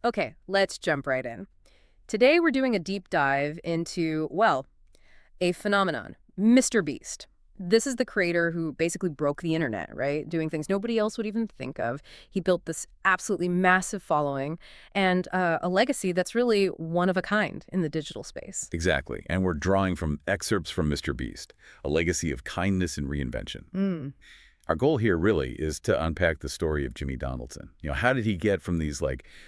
Okay, let's jump right in. Today we're doing a deep dive into, well, a phenomenon, Mr. Beast. This is the creator who basically broke the internet, right? Doing things nobody else would even think of. He built this absolutely massive following and a legacy that's really one of a kind in the digital space. Exactly. And we're drawing from excerpts from MrBeast, a legacy of kindness and reinvention. Mm. Our goal here really is to unpack the story of Jimmy Donaldson. How did he get from these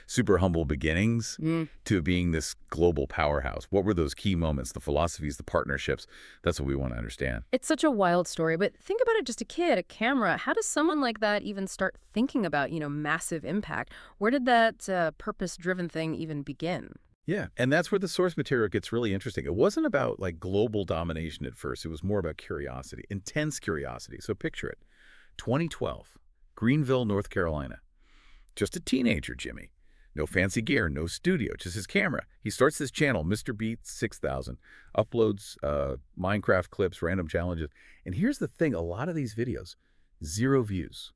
super humble beginnings Mm. to being this global powerhouse? What were those key moments, the philosophies, the partnerships? That's what we want to understand. It's such a wild story, but think about it, just a kid, a camera. How does someone like that even start thinking about, massive impact? Where did that purpose-driven thing even begin? Yeah, and that's where the source material gets really interesting. It wasn't about global domination at first. It was more about curiosity, intense curiosity. So picture it. 2012, Greenville, North Carolina. Just a teenager, Jimmy. No fancy gear, no studio, just his camera. He starts this channel, MrBeast 6000, uploads Minecraft clips, random challenges. And here's the thing, a lot of these videos, 0 views.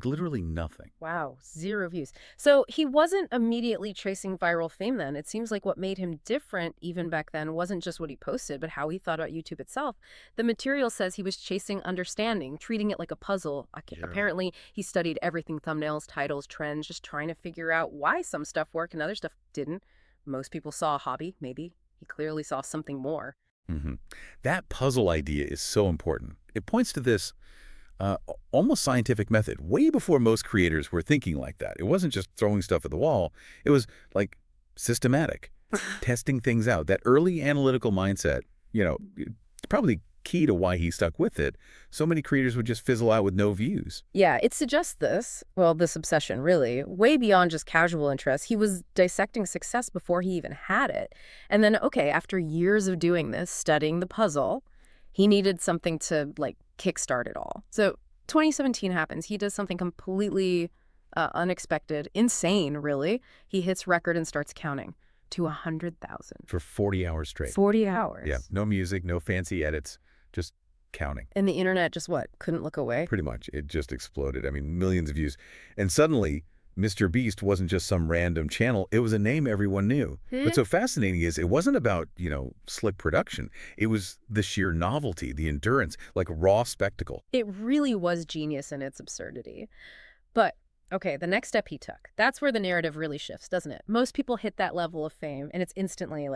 Literally nothing. Wow, 0 views. So he wasn't immediately chasing viral fame then. It seems like what made him different even back then wasn't just what he posted, but how he thought about YouTube itself. The material says he was chasing understanding, treating it like a puzzle. Yeah. Apparently, he studied everything, thumbnails, titles, trends, just trying to figure out why some stuff worked and other stuff didn't. Most people saw a hobby, maybe. He clearly saw something more. hmm That puzzle idea is so important. It points to this uh, almost scientific method, way before most creators were thinking like that. It wasn't just throwing stuff at the wall. It was systematic, testing things out. That early analytical mindset, it's probably key to why he stuck with it. So many creators would just fizzle out with no views. Yeah, it suggests this obsession really, way beyond just casual interest. He was dissecting success before he even had it. And then, okay, after years of doing this, studying the puzzle, he needed something to, kickstart it all. So 2017 happens. He does something completely unexpected, insane, really. He hits record and starts counting to 100,000. For 40 hours straight. 40 hours. Yeah, no music, no fancy edits, just counting. And the internet just what? Couldn't look away? Pretty much. It just exploded. I mean, millions of views. And suddenly, MrBeast wasn't just some random channel. It was a name everyone knew. What's so fascinating is it wasn't about, slick production. It was the sheer novelty, the endurance, like raw spectacle. It really was genius in its absurdity. But, okay, the next step he took, that's where the narrative really shifts, doesn't it? Most people hit that level of fame, and it's instantly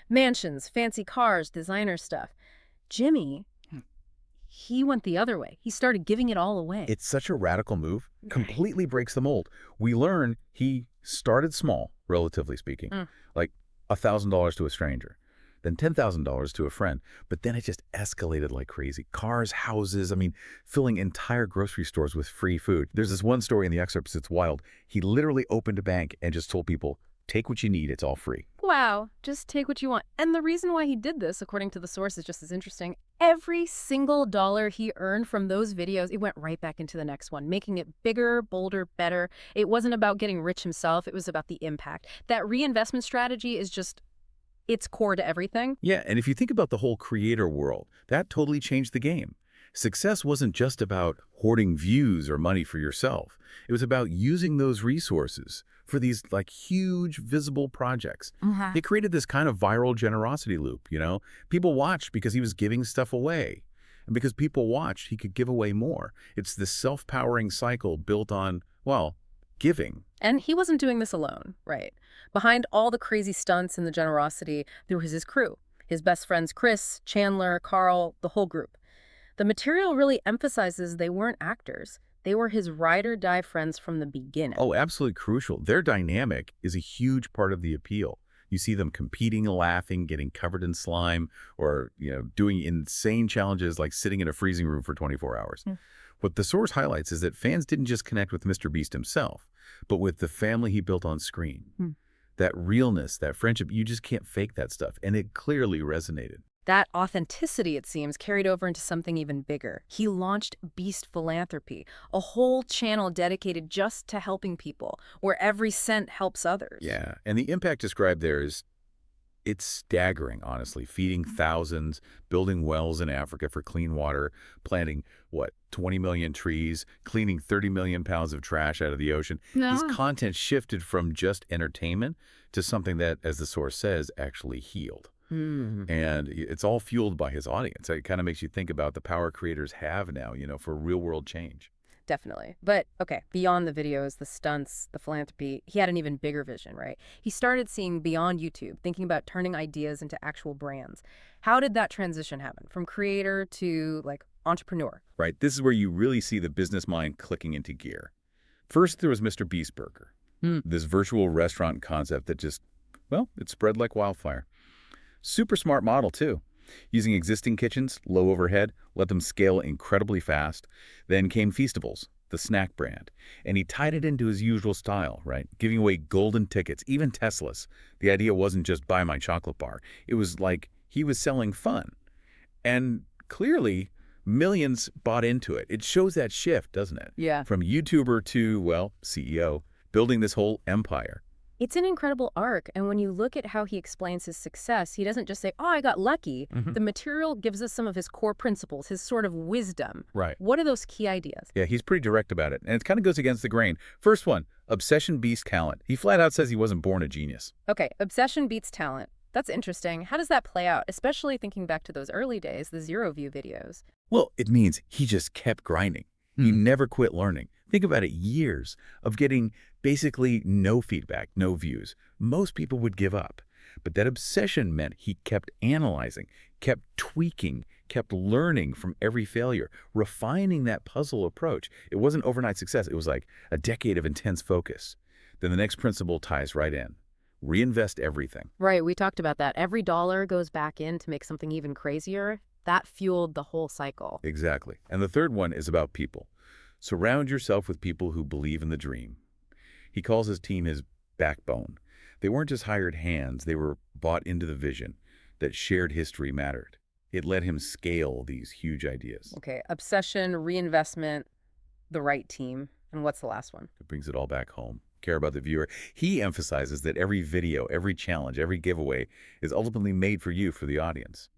mansions, fancy cars, designer stuff. Jimmy, he went the other way. He started giving it all away. It's such a radical move, completely breaks the mold. We learn he started small, relatively speaking, like $1,000 to a stranger, then $10,000 to a friend. But then it just escalated like crazy. Cars, houses, filling entire grocery stores with free food. There's this one story in the excerpts, it's wild. He literally opened a bank and just told people, take what you need, it's all free. Wow, just take what you want. And the reason why he did this, according to the source, is just as interesting. Every single dollar he earned from those videos, it went right back into the next one, making it bigger, bolder, better. It wasn't about getting rich himself. It was about the impact. That reinvestment strategy is just, it's core to everything. Yeah, and if you think about the whole creator world, that totally changed the game. Success wasn't just about hoarding views or money for yourself. It was about using those resources for these huge visible projects. They created this kind of viral generosity loop, People watched because he was giving stuff away. And because people watched, he could give away more. It's this self-powering cycle built on, giving. And he wasn't doing this alone, right? Behind all the crazy stunts and the generosity, there was his crew. His best friends, Chris, Chandler, Karl, the whole group. The material really emphasizes they weren't actors. They were his ride-or-die friends from the beginning. Oh, absolutely crucial. Their dynamic is a huge part of the appeal. You see them competing, laughing, getting covered in slime, or, doing insane challenges like sitting in a freezing room for 24 hours. What the source highlights is that fans didn't just connect with MrBeast himself, but with the family he built on screen. That realness, that friendship, you just can't fake that stuff. And it clearly resonated. That authenticity, it seems, carried over into something even bigger. He launched Beast Philanthropy, a whole channel dedicated just to helping people, where every cent helps others. Yeah, and the impact described there It's staggering, honestly, feeding thousands, building wells in Africa for clean water, planting, what, 20 million trees, cleaning 30 million pounds of trash out of the ocean. His No. content shifted from just entertainment to something that, as the source says, actually healed. Hmm. And it's all fueled by his audience. It kind of makes you think about the power creators have now, for real-world change. Definitely. But okay, beyond the videos, the stunts, the philanthropy, he had an even bigger vision, right? He started seeing beyond YouTube, thinking about turning ideas into actual brands. How did that transition happen from creator to like entrepreneur? Right? This is where you really see the business mind clicking into gear. First, there was MrBeast Burger, Hmm. this virtual restaurant concept that just, well, it spread like wildfire. Super smart model, too. Using existing kitchens, low overhead, let them scale incredibly fast. Then came Feastables, the snack brand. And he tied it into his usual style, right? Giving away golden tickets, even Teslas. The idea wasn't just buy my chocolate bar. It was like he was selling fun. And clearly, millions bought into it. It shows that shift, doesn't it? Yeah. From YouTuber to, well, CEO, building this whole empire. It's an incredible arc, and when you look at how he explains his success, he doesn't just say, oh, I got lucky. The material gives us some of his core principles, his sort of wisdom. Right. What are those key ideas? Yeah, he's pretty direct about it, and it kind of goes against the grain. First one, obsession beats talent. He flat out says he wasn't born a genius. Okay, obsession beats talent. That's interesting. How does that play out, especially thinking back to those early days, the zero view videos? Well, it means he just kept grinding. He never quit learning. Think about it, years of getting basically no feedback, no views. Most people would give up. But that obsession meant he kept analyzing, kept tweaking, kept learning from every failure, refining that puzzle approach. It wasn't overnight success. It was like a decade of intense focus. Then the next principle ties right in. Reinvest everything. Right, we talked about that. Every dollar goes back in to make something even crazier. That fueled the whole cycle. Exactly. And the third one is about people. Surround yourself with people who believe in the dream. He calls his team his backbone. They weren't just hired hands. They were bought into the vision that shared history mattered. It let him scale these huge ideas. Okay, obsession, reinvestment, the right team. And what's the last one? It brings it all back home. Care about the viewer. He emphasizes that every video, every challenge, every giveaway is ultimately made for you, for the audience.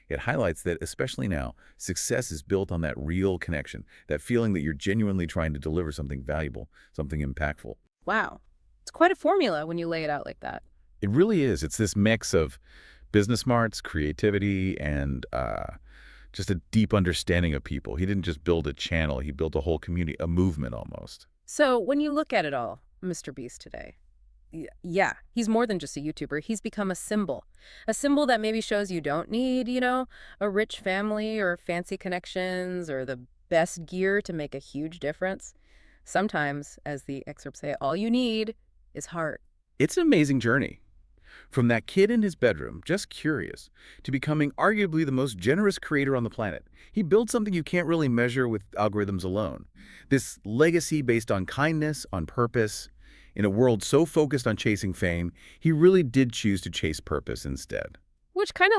It highlights that, especially now, success is built on that real connection, that feeling that you're genuinely trying to deliver something valuable, something impactful. Wow. It's quite a formula when you lay it out like that. It really is. It's this mix of business smarts, creativity, and just a deep understanding of people. He didn't just build a channel. He built a whole community, a movement almost. So when you look at it all, MrBeast today, yeah, he's more than just a YouTuber. He's become a symbol that maybe shows you don't need, a rich family or fancy connections or the best gear to make a huge difference. Sometimes, as the excerpts say, all you need is heart. It's an amazing journey. From that kid in his bedroom, just curious, to becoming arguably the most generous creator on the planet. He built something you can't really measure with algorithms alone. This legacy based on kindness, on purpose. In a world so focused on chasing fame, he really did choose to chase purpose instead. Which kind of